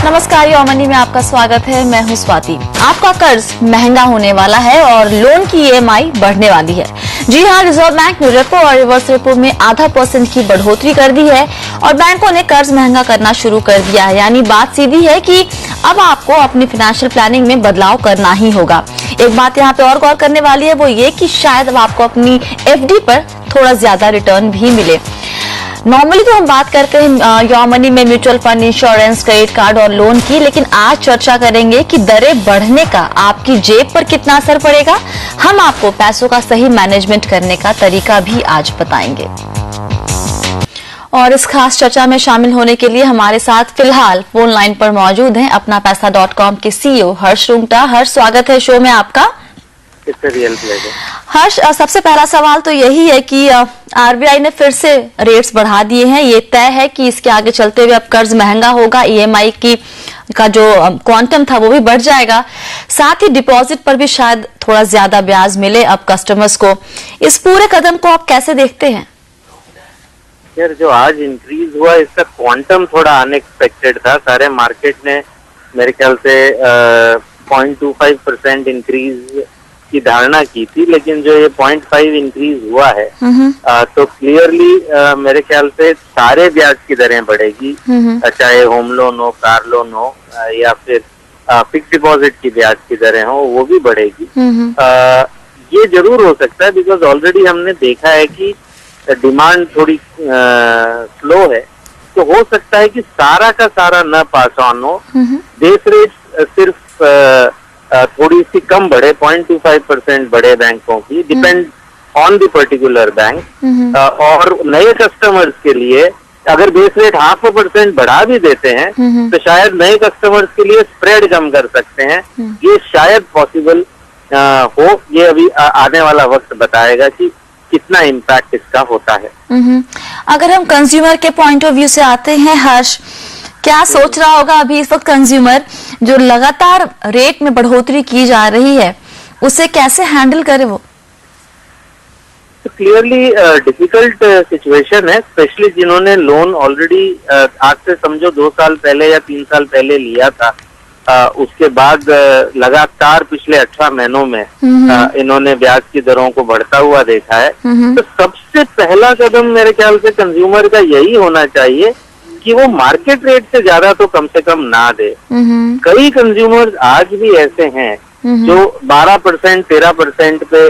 नमस्कार, यो मनी में आपका स्वागत है। मैं हूं स्वाति। आपका कर्ज महंगा होने वाला है और लोन की ईएमआई बढ़ने वाली है। जी हां, रिजर्व बैंक ने रेपो और रिवर्स रेपो में 0.5% की बढ़ोतरी कर दी है और बैंकों ने कर्ज महंगा करना शुरू कर दिया है। यानी बात सीधी है कि अब आपको अपनी फाइनेंशियल प्लानिंग में बदलाव करना ही होगा। एक बात यहाँ पे और गौर करने वाली है, वो ये कि शायद अब आपको अपनी एफडी पर थोड़ा ज्यादा रिटर्न भी मिले। नॉर्मली तो हम बात करते हैं यो मनी में mutual fund, insurance, credit card और लोन की, लेकिन आज चर्चा करेंगे कि दरें बढ़ने का आपकी जेब पर कितना असर पड़ेगा। हम आपको पैसों का सही मैनेजमेंट करने का तरीका भी आज बताएंगे। और इस खास चर्चा में शामिल होने के लिए हमारे साथ फिलहाल फोन लाइन पर मौजूद हैं अपना पैसा.com के सीईओ हर्ष रुंगटा। हर्ष, स्वागत है शो में आपका। हर्ष, सबसे पहला सवाल तो यही है कि आरबीआई ने फिर से रेट्स बढ़ा दिए हैं। ये तय है कि इसके आगे चलते हुए अब कर्ज महंगा होगा, ईएमआई का जो क्वांटम था वो भी बढ़ जाएगा, साथ ही डिपॉजिट पर भी शायद थोड़ा ज्यादा ब्याज मिले अब कस्टमर्स को। इस पूरे कदम को आप कैसे देखते हैं? यार, जो आज इंक्रीज हुआ इसका क्वांटम थोड़ा अनएक्सपेक्टेड था। सारे मार्केट ने मेरे ख्याल से 0.25% इंक्रीज की धारणा की थी, लेकिन जो ये 0.5 इंक्रीज हुआ है तो क्लियरली मेरे ख्याल से सारे ब्याज की दरें बढ़ेगी, चाहे होम लोन हो, कार लोन हो या फिर फिक्स डिपॉजिट की ब्याज की दरें हो, वो भी बढ़ेगी। ये जरूर हो सकता है बिकॉज ऑलरेडी हमने देखा है कि डिमांड थोड़ी स्लो है, तो हो सकता है कि सारा का सारा न पास ऑन हो। बेस रेट सिर्फ थोड़ी सी कम बढ़े, 0.25% बढ़े बैंकों की, depend on the particular bank. और नए कस्टमर्स के लिए अगर बेस रेट 0.5% बढ़ा भी देते हैं तो शायद नए कस्टमर्स के लिए स्प्रेड कम कर सकते हैं। ये शायद पॉसिबल हो। ये अभी आने वाला वक्त बताएगा कि कितना इम्पैक्ट इसका होता है। अगर हम कंज्यूमर के पॉइंट ऑफ व्यू से आते हैं हर्ष, क्या सोच रहा होगा अभी इस वक्त कंज्यूमर, जो लगातार रेट में बढ़ोतरी की जा रही है, उसे कैसे हैंडल करे वो? क्लियरली डिफिकल्ट सिचुएशन है, स्पेशली जिन्होंने लोन ऑलरेडी आज से समझो 2 साल पहले या 3 साल पहले लिया था। उसके बाद लगातार पिछले 18 महीनों में इन्होंने ब्याज की दरों को बढ़ता हुआ देखा है। तो सबसे पहला कदम मेरे ख्याल से कंज्यूमर का यही होना चाहिए कि वो मार्केट रेट से ज्यादा तो कम से कम ना दे। कई कंज्यूमर्स आज भी ऐसे हैं जो 12%, 13% पे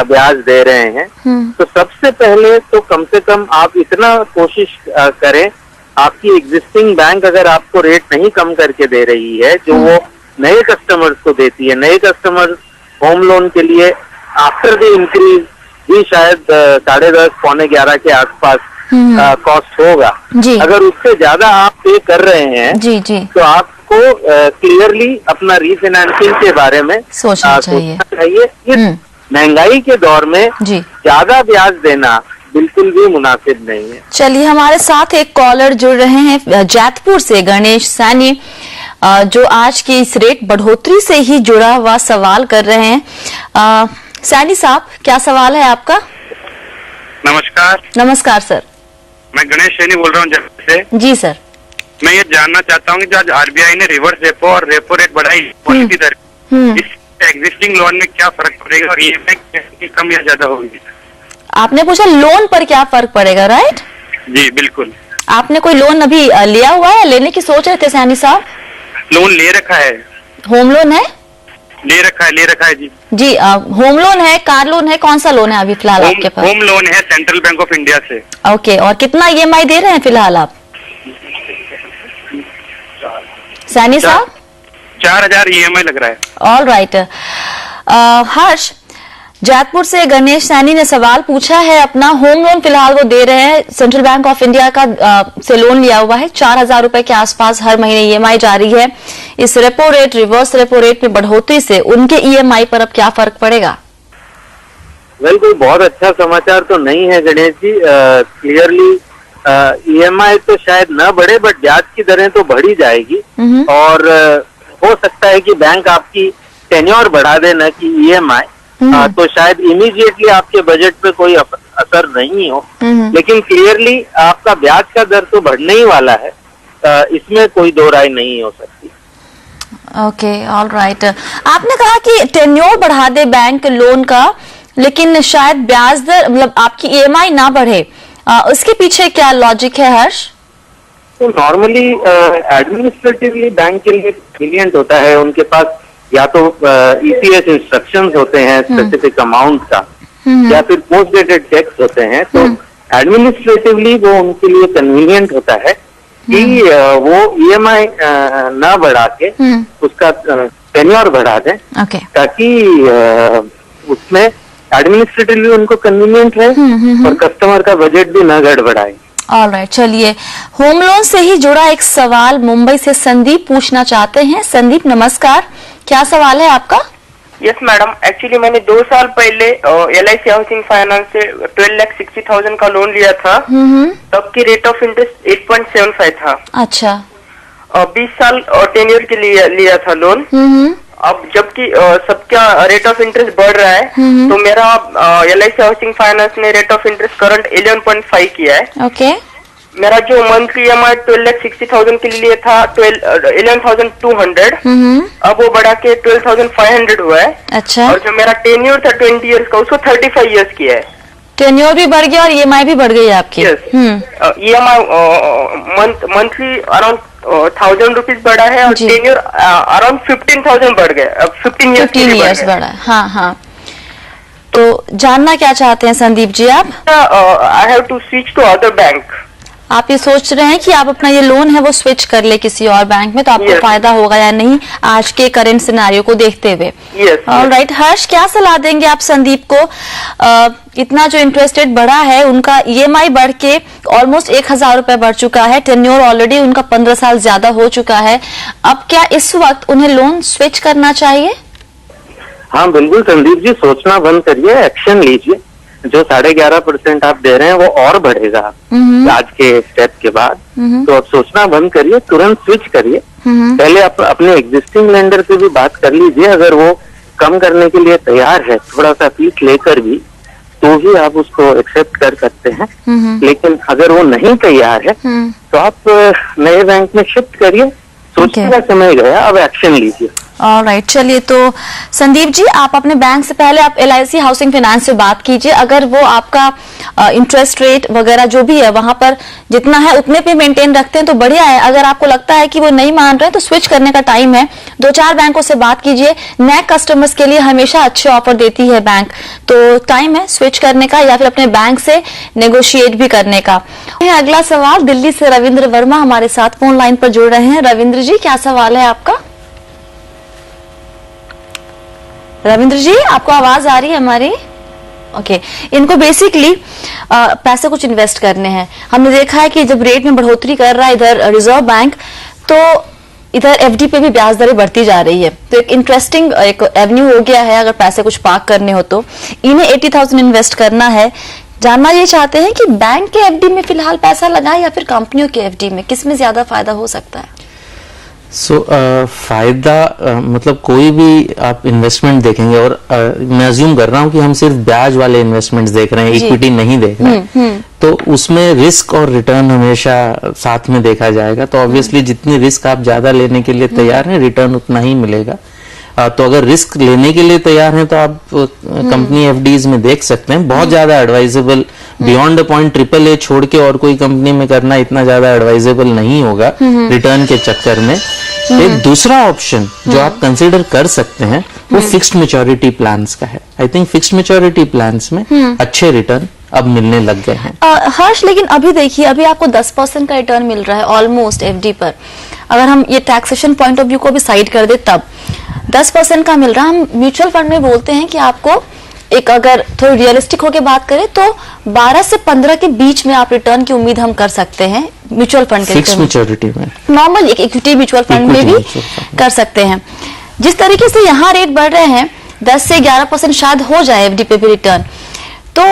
ब्याज दे रहे हैं। तो सबसे पहले तो कम से कम आप इतना कोशिश करें, आपकी एग्जिस्टिंग बैंक अगर आपको रेट नहीं कम करके दे रही है जो वो नए कस्टमर्स को देती है, नए कस्टमर्स होम लोन के लिए आफ्टर द इंक्रीज भी शायद 10:30, 11:15 के आसपास कॉस्ट होगा। अगर उससे ज्यादा आप पे कर रहे हैं तो आपको क्लियरली अपना रीफाइनेंसिंग के बारे में सोचना चाहिए। इस महंगाई के दौर में ज्यादा ब्याज देना बिल्कुल भी मुनासिब नहीं है। चलिए, हमारे साथ एक कॉलर जुड़ रहे हैं जैतपुर से, गणेश सैनी, जो आज की इस रेट बढ़ोतरी से ही जुड़ा हुआ सवाल कर रहे हैं। सैनी साहब, क्या सवाल है आपका? नमस्कार। नमस्कार सर, मैं गणेश सैनी बोल रहा हूँ जयपुर से। जी सर। मैं ये जानना चाहता हूँ कि आज आरबीआई ने रिवर्स रेपो और रेपो रेट बढ़ाई, पॉलिसी दर, इस एग्जिस्टिंग लोन में क्या फर्क पड़ेगा और ईएमआई कम या ज्यादा होगी? आपने पूछा लोन पर क्या फर्क पड़ेगा, राइट? जी बिल्कुल। आपने कोई लोन अभी लिया हुआ है, लेने की सोच रहे थे सैनी साहब? लोन ले रखा है। होम लोन है? ले रखा है जी। जी, होम लोन है, कार लोन है, कौन सा लोन है अभी फिलहाल आपके पास? होम लोन है, सेंट्रल बैंक ऑफ इंडिया से। ओके, और कितना ईएमआई दे रहे हैं फिलहाल आप सैनी साहब? 4000 ईएमआई लग रहा है। All right. हर्ष, जयपुर से गणेश सैनी ने सवाल पूछा है अपना। होम लोन फिलहाल वो दे रहे हैं, सेंट्रल बैंक ऑफ इंडिया का से लोन लिया हुआ है, 4000 रुपए के आसपास हर महीने ईएमआई जारी है। इस repo rate, reverse repo rate में बढ़ोतरी से उनके ईएमआई पर अब क्या फर्क पड़ेगा? कोई बहुत अच्छा समाचार तो नहीं है गणेश जी। क्लियरली ईएमआई तो शायद न बढ़े, बट ब्याज की दरें तो बढ़ी जाएगी। और हो सकता है कि बैंक आपकी टेन्योर बढ़ा दे, न कि ईएमआई। तो शायद इमीडिएटली आपके बजट पे कोई असर नहीं हो, लेकिन क्लियरली आपका ब्याज का दर तो बढ़ने ही वाला है। इसमें कोई दो राय नहीं हो सकती। Okay, all right. आपने कहा कि टेन्योर बढ़ा दे बैंक लोन का, लेकिन शायद ब्याज दर मतलब आपकी ईएमआई ना बढ़े, उसके पीछे क्या लॉजिक है हर्ष? तो नॉर्मली एडमिनिस्ट्रेटिवली बैंक के लिए कन्वीनियंट होता है, उनके पास या तो ईसीएस इंस्ट्रक्शंस होते हैं स्पेसिफिक अमाउंट का, या फिर पोस्ट डेटेड चेक्स होते हैं, तो एडमिनिस्ट्रेटिवली वो उनके लिए कन्वीनियंट होता है कि वो ईएमआई ना बढ़ा के उसका टेन्योर बढ़ा दें, ताकि उसमें एडमिनिस्ट्रेटिवली उनको कन्वीनियंट है और कस्टमर का बजट भी ना गड़बड़ाए। ऑलराइट, चलिए होम लोन से ही जुड़ा एक सवाल मुंबई से संदीप पूछना चाहते हैं। संदीप नमस्कार, क्या सवाल है आपका? यस मैडम, एक्चुअली मैंने 2 साल पहले LIC हाउसिंग फाइनेंस से 12,60,000 का लोन लिया था। तब की रेट ऑफ इंटरेस्ट 8.75 था। अच्छा। 20 साल टेन्योर के लिए लिया था लोन। अब जबकि सबका रेट ऑफ इंटरेस्ट बढ़ रहा है, तो मेरा LIC हाउसिंग फाइनेंस ने रेट ऑफ इंटरेस्ट करंट 11.5 किया है। ओके। मेरा जो मंथली EMI 12,60,000 के लिए था 11,200, अब वो बढ़ा के 12,500 हुआ है। अच्छा। और जो मेरा टेन्योर था 20 इयर्स का, उसको 35 इयर्स किया है। टेन्योर भी बढ़ गया और EMI भी बढ़ गई है आपकी? EMI मंथली अराउंड 1,000 रुपीज बढ़ा है और टेन्योर अराउंड 15,000 बढ़ गया, 15 इयर्स बढ़ा। हाँ हाँ, तो जानना क्या चाहते हैं संदीप जी आप? I have to switch to other bank. आप ये सोच रहे हैं कि आप अपना ये लोन है वो स्विच कर ले किसी और बैंक में, तो आपको फायदा होगा या नहीं आज के करंट सिनेरियो को देखते हुए? ऑलराइट, हर्ष क्या सलाह देंगे आप संदीप को? इतना जो इंटरेस्ट रेट बढ़ा है, उनका EMI बढ़ के ऑलमोस्ट 1,000 रुपए बढ़ चुका है, टेन्योर ऑलरेडी उनका 15 साल ज्यादा हो चुका है। अब क्या इस वक्त उन्हें लोन स्विच करना चाहिए? हाँ बिल्कुल संदीप जी, सोचना बंद करिए, एक्शन लीजिए। जो 11.5% आप दे रहे हैं वो और बढ़ेगा आज के स्टेप के बाद, तो अब सोचना बंद करिए, तुरंत स्विच करिए। पहले आप अपने एग्जिस्टिंग लेंडर से भी बात कर लीजिए, अगर वो कम करने के लिए तैयार है थोड़ा सा फीस लेकर भी, तो भी आप उसको एक्सेप्ट कर सकते हैं। लेकिन अगर वो नहीं तैयार है तो आप नए बैंक में शिफ्ट करिए। सोचने का समय गया, अब एक्शन लीजिए। ऑलराइट, चलिए तो संदीप जी आप अपने बैंक से पहले आप LIC हाउसिंग फाइनेंस से बात कीजिए। अगर वो आपका इंटरेस्ट रेट वगैरह जो भी है वहां पर जितना है उतने पे मेंटेन रखते हैं तो बढ़िया है। अगर आपको लगता है कि वो नहीं मान रहे हैं तो स्विच करने का टाइम है। 2-4 बैंकों से बात कीजिए, नए कस्टमर्स के लिए हमेशा अच्छे ऑफर देती है बैंक, तो टाइम है स्विच करने का या फिर अपने बैंक से नेगोशिएट भी करने का। अगला सवाल दिल्ली से रविंद्र वर्मा हमारे साथ फोन लाइन पर जुड़ रहे हैं। रविंद्र जी क्या सवाल है आपका? रविंद्र जी आपको आवाज आ रही है हमारी? ओके, इनको बेसिकली पैसे कुछ इन्वेस्ट करने हैं। हमने देखा है कि जब रेट में बढ़ोतरी कर रहा है इधर रिजर्व बैंक, तो इधर FD पे भी ब्याज दरें बढ़ती जा रही है, तो एक इंटरेस्टिंग एक एवेन्यू हो गया है अगर पैसे कुछ पार्क करने हो तो। इन्हें 80,000 इन्वेस्ट करना है। जानना ये चाहते हैं कि बैंक के FD में फिलहाल पैसा लगाए या फिर कंपनियों के FD में, किसमें ज्यादा फायदा हो सकता है? फायदा मतलब कोई भी आप इन्वेस्टमेंट देखेंगे, और मैं अज्यूम कर रहा हूं कि हम सिर्फ ब्याज वाले इन्वेस्टमेंट्स देख रहे हैं, इक्विटी नहीं देख रहे हैं, तो उसमें रिस्क और रिटर्न हमेशा साथ में देखा जाएगा। तो ऑब्वियसली जितनी रिस्क आप ज्यादा लेने के लिए तैयार हैं, रिटर्न उतना ही मिलेगा। तो अगर रिस्क लेने के लिए तैयार हैं तो आप कंपनी FDs में देख सकते हैं। बहुत ज्यादा advisable, beyond a point AAA छोड़ के और कोई कंपनी में करना इतना ज्यादा एडवाइजेबल नहीं होगा रिटर्न के चक्कर में। एक दूसरा ऑप्शन जो आप कंसिडर कर सकते हैं वो फिक्स्ड मैच्योरिटी प्लान्स का है। I think fixed maturity plans में अच्छे रिटर्न अब मिलने लग गए हैं। हर्ष, लेकिन अभी देखिए, अभी आपको 10% का रिटर्न मिल रहा है ऑलमोस्ट FD पर। अगर हम ये टैक्सेशन पॉइंट ऑफ व्यू को भी साइड कर दे तब 10% का मिल रहा है। हम म्यूचुअल फंड में बोलते हैं कि आपको एक, अगर थोड़ी रियलिस्टिक होकर बात करें तो 12 से 15 के बीच में आप रिटर्न की उम्मीद हम कर सकते हैं म्यूचुअल फंड के फिक्स मैच्योरिटी में। नॉर्मल एक इक्विटी म्यूचुअल फंड में भी कर सकते हैं। जिस तरीके से यहाँ रेट बढ़ रहे हैं 10 से 11% शायद हो जाए FD पे भी रिटर्न, तो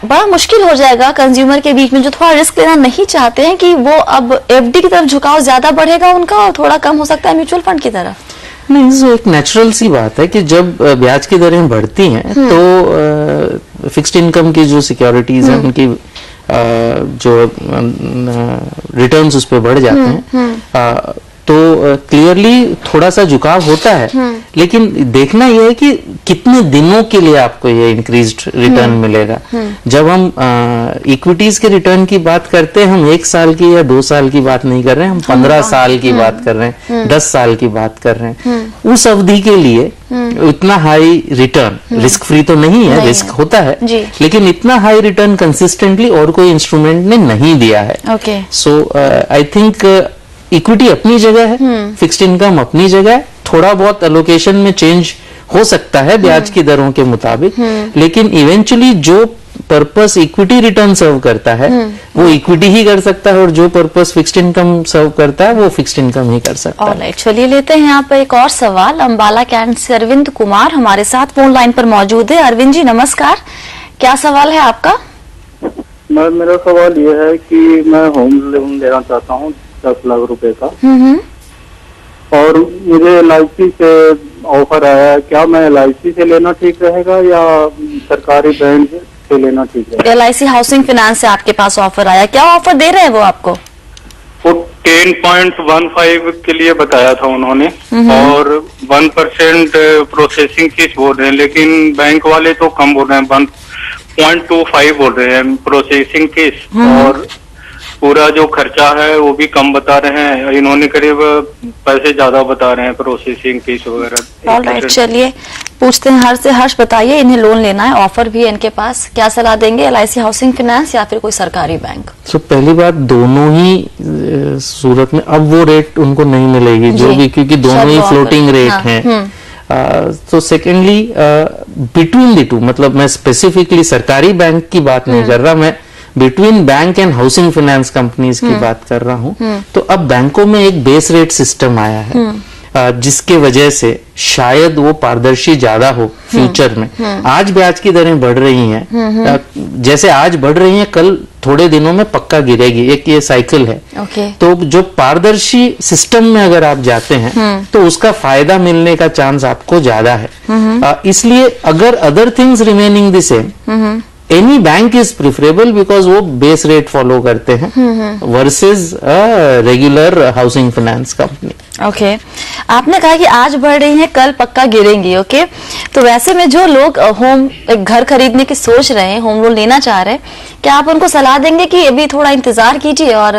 बड़ा मुश्किल हो जाएगा कंज्यूमर के बीच में जो थोड़ा रिस्क लेना नहीं चाहते हैं कि वो अब FD की तरफ झुकाव ज्यादा बढ़ेगा उनका और थोड़ा कम हो सकता है म्यूचुअल फंड की तरफ। नहीं, जो एक नेचुरल सी बात है कि जब ब्याज की दरें बढ़ती हैं तो फिक्स्ड इनकम की जो सिक्योरिटीज हैं उनकी जो रिटर्न्स उस पर बढ़ जाते हैं। तो क्लियरली थोड़ा सा झुकाव होता है, लेकिन देखना यह है कि कितने दिनों के लिए आपको ये इंक्रीज्ड रिटर्न मिलेगा। जब हम इक्विटीज के रिटर्न की बात करते हैं, हम 1 साल की या 2 साल की बात नहीं कर रहे हैं, हम 15 साल की बात कर रहे हैं, 10 साल की बात कर रहे हैं। उस अवधि के लिए इतना हाई रिटर्न, रिस्क फ्री तो नहीं है, रिस्क होता है, लेकिन इतना हाई रिटर्न कंसिस्टेंटली और कोई इंस्ट्रूमेंट ने नहीं दिया है। सो आई थिंक इक्विटी अपनी जगह है, फिक्स्ड इनकम अपनी जगह है, थोड़ा बहुत एलोकेशन में चेंज हो सकता है ब्याज की दरों के मुताबिक, लेकिन इवेंचुअली जो पर्पस इक्विटी रिटर्न सर्व करता है वो इक्विटी ही कर सकता है, और जो पर्पस फिक्स्ड इनकम सर्व करता है वो फिक्स्ड इनकम ही कर सकता है। चलिए लेते हैं यहाँ पर एक और सवाल। अंबाला कैंट से अरविंद कुमार हमारे साथ फोन लाइन पर मौजूद है। अरविंद जी नमस्कार, क्या सवाल है आपका? मेरा सवाल ये है कि मैं होम लोन लेना चाहता हूँ 10 लाख रुपए का, और मुझे LIC से ऑफर आया है। क्या मैं LIC से लेना ठीक रहेगा या सरकारी बैंक से लेना ठीक रहेगा? LIC हाउसिंग फाइनेंस से आपके पास ऑफर आया, क्या ऑफर दे रहे हैं वो आपको? वो 10.15 के लिए बताया था उन्होंने, और 1% प्रोसेसिंग फीस बोल रहे हैं, लेकिन बैंक वाले तो कम बोल रहे हैं, 1.25 बोल रहे हैं प्रोसेसिंग फीस, और पूरा जो खर्चा है वो भी कम बता रहे हैं। इन्होंने करीब पैसे ज्यादा बता रहे हैं प्रोसेसिंग फीस वगैरह। ऑलराइट, चलिए पूछते हैं हर्ष से। हर्ष बताइए, इन्हें लोन लेना है, ऑफर भी है इनके पास, क्या सलाह देंगे? LIC हाउसिंग फाइनेंस या फिर कोई सरकारी बैंक? पहली बात, दोनों ही सूरत में अब वो रेट उनको नहीं मिलेगी जो भी, क्योंकि दोनों ही फ्लोटिंग रेट हैं। तो सेकेंडली बिटवीन द टू, मतलब मैं स्पेसिफिकली सरकारी बैंक की बात नहीं कर रहा, मैं between bank and housing finance companies की बात कर रहा हूं। तो अब बैंकों में एक बेस रेट सिस्टम आया है, जिसके वजह से शायद वो पारदर्शी ज्यादा हो फ्यूचर में। आज ब्याज की दरें बढ़ रही हैं, जैसे आज बढ़ रही हैं, कल थोड़े दिनों में पक्का गिरेगी, एक ये साइकिल है। तो जो पारदर्शी सिस्टम में अगर आप जाते हैं तो उसका फायदा मिलने का चांस आपको ज्यादा है। इसलिए अगर other things remaining the same, any bank is preferable, because वो बेस रेट फॉलो करते हैं versus regular housing finance company. Okay, आपने कहा कि आज बढ़ रही हैं, कल पक्का गिरेंगी। ओके, तो वैसे में जो लोग एक घर खरीदने की सोच रहे हैं, होम लोन लेना चाह रहे हैं, क्या आप उनको सलाह देंगे कि अभी थोड़ा इंतजार कीजिए और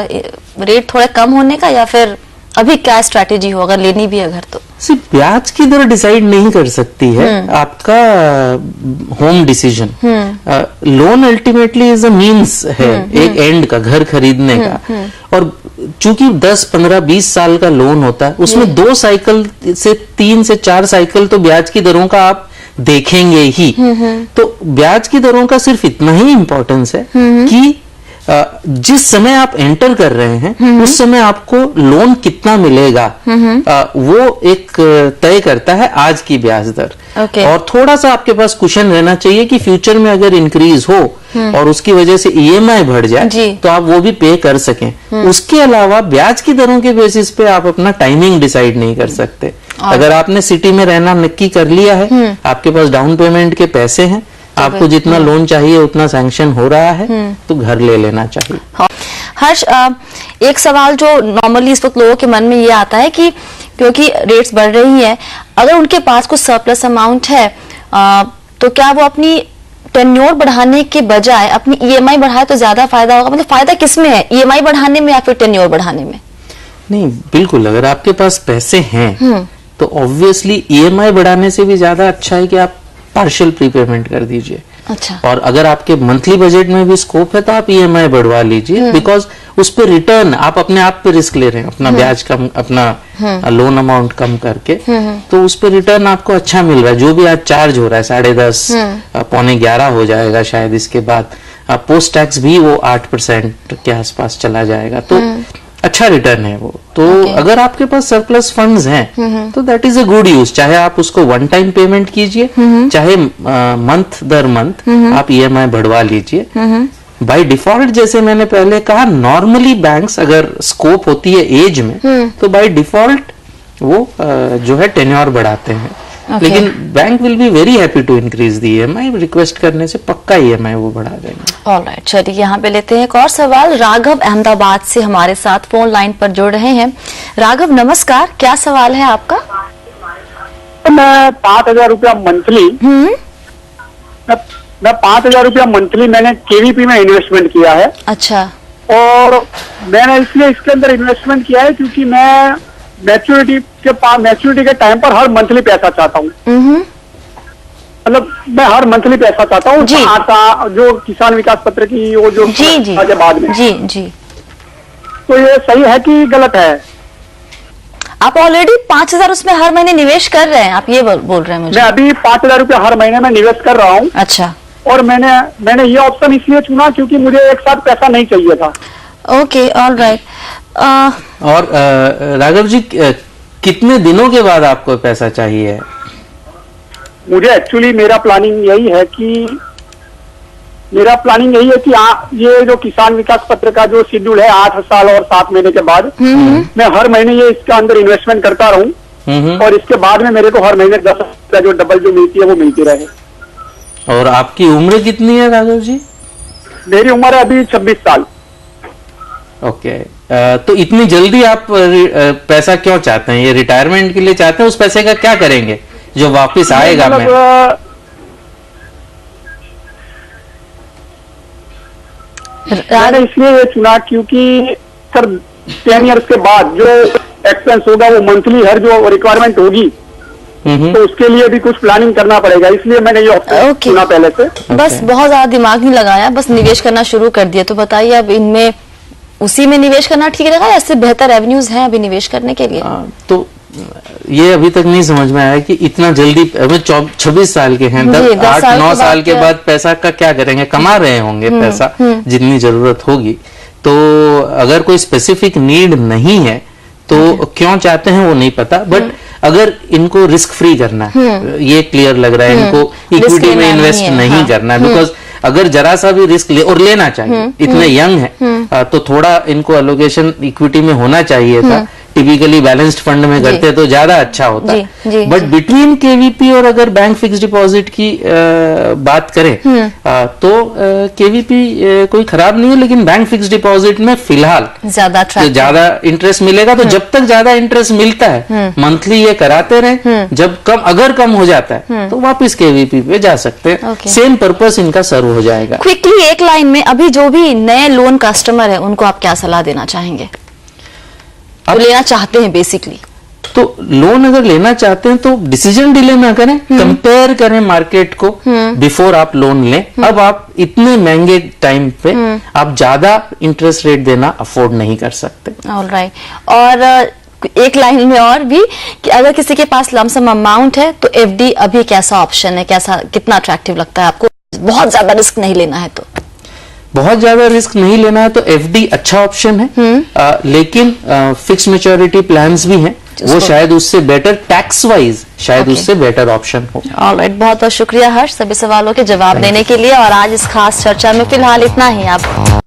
रेट थोड़ा कम होने का, या फिर अभी क्या स्ट्रैटेजी हो अगर लेनी भी है घर? तो सिर्फ ब्याज की दर डिसाइड नहीं कर सकती है आपका home decision. Loan ultimately is a means है, एक एंड का, घर खरीदने का। और चूंकि 10, 15, 20 साल का लोन होता है, उसमें 2 साइकिल से 3 से 4 साइकिल तो ब्याज की दरों का आप देखेंगे ही। तो ब्याज की दरों का सिर्फ इतना ही इंपॉर्टेंस है कि जिस समय आप एंटर कर रहे हैं उस समय आपको लोन कितना मिलेगा, वो एक तय करता है आज की ब्याज दर। और थोड़ा सा आपके पास कुशन रहना चाहिए कि फ्यूचर में अगर इंक्रीज हो और उसकी वजह से EMI बढ़ जाए तो आप वो भी पे कर सकें। उसके अलावा ब्याज की दरों के बेसिस पे आप अपना टाइमिंग डिसाइड नहीं कर सकते। अगर आपने सिटी में रहना नक्की कर लिया है, आपके पास डाउन पेमेंट के पैसे हैं, आपको जितना लोन चाहिए उतना सैंक्शन हो रहा है, तो घर ले लेना चाहिए। हर्ष, एक सवाल जो नॉर्मली इस वक्त लोगों के मन में ये आता है कि क्योंकि रेट्स बढ़ रही हैं, अगर उनके पास कुछ सरप्लस अमाउंट है, तो क्या वो अपनी टेन्योर बढ़ाने के बजाय अपनी EMI बढ़ाए तो ज्यादा फायदा होगा? मतलब फायदा किसमें है, EMI बढ़ाने में या फिर टेन्योर बढ़ाने में? नहीं, बिल्कुल, अगर आपके पास पैसे हैं तो ऑब्वियसली EMI बढ़ाने से भी ज्यादा अच्छा है कि आप पार्शियल प्रीपेमेंट कर दीजिए। अच्छा। और अगर आपके मंथली बजट में भी स्कोप है तो आप EMI बढ़वा लीजिए, बिकॉज उस पे रिटर्न आप अपने आप पे रिस्क ले रहे हैं, अपना ब्याज कम, अपना लोन अमाउंट कम करके, तो उस पे रिटर्न आपको अच्छा मिल रहा है। जो भी आज चार्ज हो रहा है 10.5, 11:15 हो जाएगा शायद, इसके बाद पोस्ट टैक्स भी वो 8% के आसपास चला जाएगा, तो अच्छा रिटर्न है वो। तो अगर आपके पास सरप्लस फंड्स हैं तो that is a good use. चाहे आप उसको 1 टाइम पेमेंट कीजिए, चाहे मंथ दर मंथ आप EMI बढ़वा लीजिए। बाय डिफॉल्ट, जैसे मैंने पहले कहा, नॉर्मली बैंक्स अगर स्कोप होती है एज में तो बाय डिफॉल्ट वो जो है टेन्योर बढ़ाते हैं। लेकिन bank will be very happy to increase the EMI, रिक्वेस्ट करने से पक्का EMI वो बढ़ा देंगे। ऑलराइट, चलिए यहाँ पे लेते हैं एक और सवाल। राघव अहमदाबाद से हमारे साथ फोन लाइन पर जुड़ रहे हैं। राघव नमस्कार, क्या सवाल है आपका? मैं 5,000 रुपया मंथली मैं 5,000 रुपया मंथली मैंने KVP में इन्वेस्टमेंट किया है। अच्छा। और मैंने इसलिए इसके अंदर इन्वेस्टमेंट किया है क्योंकि मैं मैच्योरिटी के टाइम पर हर मंथली पैसा चाहता हूँ। मतलब मैं हर मंथली पैसा चाहता हूँ। जो किसान विकास पत्र की वो जो जी बाद में जी तो ये सही है कि गलत है? आप ऑलरेडी 5,000 उसमें हर महीने निवेश कर रहे हैं, आप ये बोल रहे हैं मुझे? मैं अभी 5,000 रुपया हर महीने में निवेश कर रहा हूँ। अच्छा। और मैंने ये ऑप्शन इसलिए चुना क्योंकि मुझे एक साथ पैसा नहीं चाहिए था। Okay, alright. और राघव जी, कितने दिनों के बाद आपको पैसा चाहिए? मुझे एक्चुअली मेरा प्लानिंग यही है कि ये जो किसान विकास पत्र का जो शेड्यूल है 8 साल और 7 महीने के बाद मैं हर महीने ये इसके अंदर इन्वेस्टमेंट करता रहूं और इसके बाद में मेरे को हर महीने 10,000 जो डबल जो मिलती है वो मिलती रहे। और आपकी उम्र कितनी है राघव जी? मेरी उम्र है अभी 26 साल। ओके, तो इतनी जल्दी आप पैसा क्यों चाहते हैं? ये रिटायरमेंट के लिए चाहते हैं? उस पैसे का क्या करेंगे जो वापस आएगा? मैंने इसलिए ये चुना क्योंकि सर 10 इयर्स के बाद जो एक्सपेंस होगा वो मंथली हर जो रिक्वायरमेंट होगी तो उसके लिए भी कुछ प्लानिंग करना पड़ेगा, इसलिए मैंने ये ऑप्शन चुना पहले से। बस बहुत ज्यादा दिमाग नहीं लगाया, बस निवेश करना शुरू कर दिया। तो बताइए अब इनमें उसी में निवेश करना ठीक रहेगा या इससे बेहतर रेवेन्यूज हैं अभी निवेश करने के लिए? तो ये अभी तक नहीं समझ में आया कि इतना जल्दी, हमें 26 साल के हैं, 8-9 साल के बाद पैसा का क्या करेंगे? कमा रहे होंगे पैसा जितनी जरूरत होगी। तो अगर कोई स्पेसिफिक नीड नहीं है तो क्यों चाहते हैं वो नहीं पता, बट अगर इनको रिस्क फ्री करना है, ये क्लियर लग रहा है, इनको इक्विटी में इन्वेस्ट नहीं करना है, बिकॉज अगर जरा सा भी रिस्क लेना चाहिए, इतने यंग है तो थोड़ा इनको एलोकेशन इक्विटी में होना चाहिए था। टिपिकली बैलेंस्ड फंड में करते तो ज्यादा अच्छा होता, बट बिटवीन KVP और अगर बैंक फिक्स डिपॉजिट की बात करें तो KVP कोई खराब नहीं है, लेकिन बैंक फिक्स डिपॉजिट में फिलहाल ज्यादा इंटरेस्ट मिलेगा। तो जब तक ज्यादा इंटरेस्ट मिलता है मंथली ये कराते रहे, जब अगर कम हो जाता है तो वापस KVP पे जा सकते हैं। सेम पर्पस इनका सर्व हो जाएगा। क्विकली एक लाइन में, अभी जो भी नए लोन कस्टमर है उनको आप क्या सलाह देना चाहेंगे? तो लेना चाहते हैं बेसिकली, तो लोन अगर लेना चाहते हैं तो डिसीजन डिले ना करें, कंपेयर करें मार्केट को बिफोर आप लोन लें। अब आप इतने महंगे टाइम पे आप ज्यादा इंटरेस्ट रेट देना अफोर्ड नहीं कर सकते। ऑलराइट। और एक लाइन में और भी कि अगर किसी के पास लमसम अमाउंट है तो FD अभी कैसा ऑप्शन है, कितना अट्रैक्टिव लगता है आपको? बहुत ज्यादा रिस्क नहीं लेना है तो? बहुत ज्यादा रिस्क नहीं लेना है तो FD अच्छा ऑप्शन है, लेकिन फिक्स मैच्योरिटी प्लान्स भी हैं, वो शायद उससे बेटर टैक्स वाइज शायद उससे बेटर ऑप्शन हो। ऑलराइट, बहुत बहुत शुक्रिया हर्ष सभी सवालों के जवाब देने के लिए। और आज इस खास चर्चा में फिलहाल इतना ही। आप